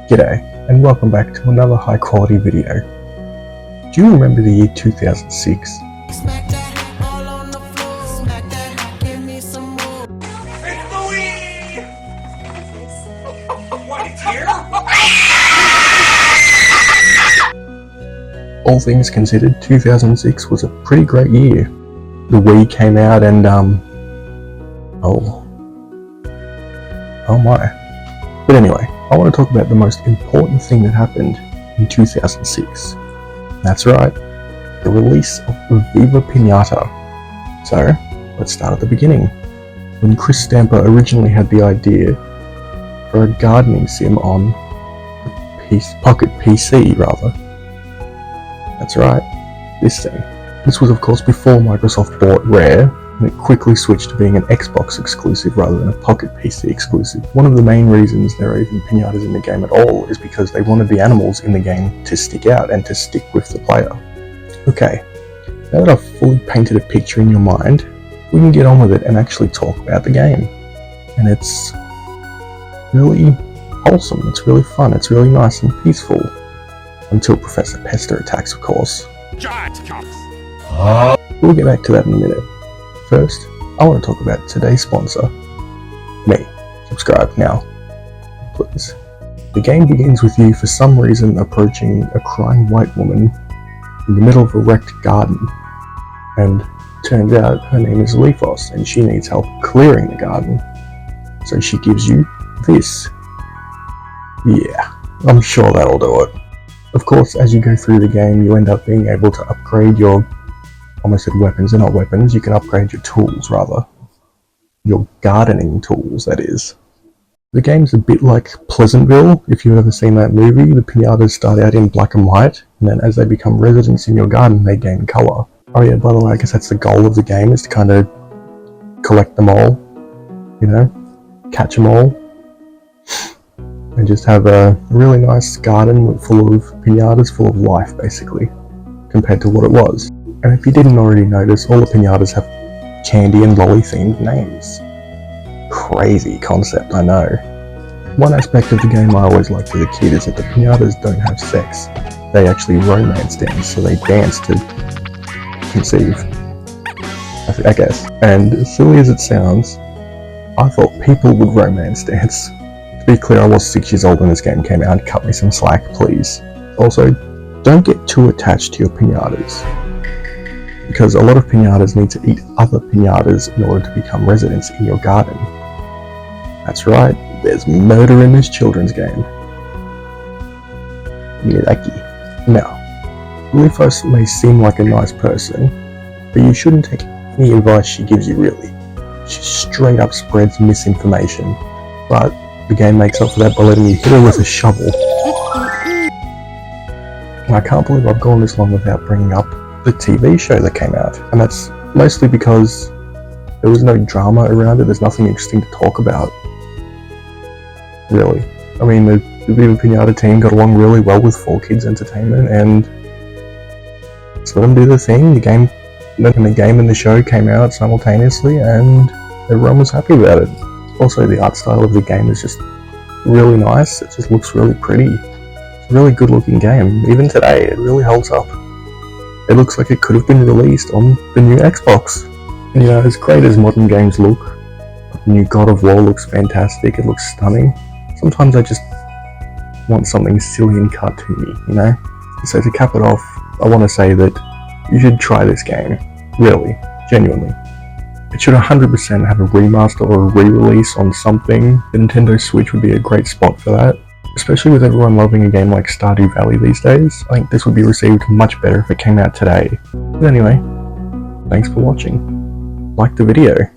G'day, and welcome back to another high quality video. Do you remember the year 2006? All things considered, 2006 was a pretty great year. The Wii came out and oh my. But anyway, I want to talk about the most important thing that happened in 2006. That's right, the release of Viva Pinata. So, let's start at the beginning. When Chris Stamper originally had the idea for a gardening sim on the Pocket PC rather. That's right, this thing. This was of course before Microsoft bought Rare, and it quickly switched to being an Xbox exclusive rather than a Pocket PC exclusive. One of the main reasons there are even pinatas in the game at all is because they wanted the animals in the game to stick out and to stick with the player. Okay, now that I've fully painted a picture in your mind, we can get on with it and actually talk about the game. And it's really wholesome, it's really fun, it's really nice and peaceful. Until Professor Pester attacks, of course. We'll get back to that in a minute. First, I want to talk about today's sponsor, me. Subscribe now, please. The game begins with you for some reason approaching a crying white woman in the middle of a wrecked garden. And turns out her name is Leafos and she needs help clearing the garden. So she gives you this. Yeah, I'm sure that'll do it. Of course, as you go through the game, you end up being able to upgrade your, almost said weapons, they're not weapons, you can upgrade your tools rather. Your gardening tools, that is. The game's a bit like Pleasantville, if you've ever seen that movie. The pinatas start out in black and white, and then as they become residents in your garden, they gain colour. Oh yeah, by the way, I guess that's the goal of the game, is to kind of collect them all, you know, catch them all. And just have a really nice garden full of pinatas, full of life basically, compared to what it was. And if you didn't already notice, all the pinatas have candy and lolly themed names. Crazy concept, I know. One aspect of the game I always liked as a kid is that the pinatas don't have sex. They actually romance dance, so they dance to conceive, I guess. And as silly as it sounds, I thought people would romance dance. To be clear, I was 6 years old when this game came out. Cut me some slack, please. Also, don't get too attached to your pinatas, because a lot of pinatas need to eat other pinatas in order to become residents in your garden. That's right, there's murder in this children's game. Miyazaki. Now, Leafos may seem like a nice person, but you shouldn't take any advice she gives you really. She straight up spreads misinformation, but the game makes up for that by letting you hit her with a shovel. And I can't believe I've gone this long without bringing up the TV show that came out. And that's mostly because there was no drama around it, there's nothing interesting to talk about. Really. I mean, the Viva Pinata team got along really well with 4Kids Entertainment and just let them do their thing. The game and the show came out simultaneously and everyone was happy about it. Also, the art style of the game is just really nice, it just looks really pretty. It's a really good looking game, even today, it really holds up. It looks like it could have been released on the new Xbox. And you know, as great as modern games look, the new God of War looks fantastic, it looks stunning. Sometimes I just want something silly and cartoony, you know? So to cap it off, I want to say that you should try this game. Really, genuinely. It should 100% have a remaster or a re-release on something. The Nintendo Switch would be a great spot for that. Especially with everyone loving a game like Stardew Valley these days, I think this would be received much better if it came out today. But anyway, thanks for watching. Like the video.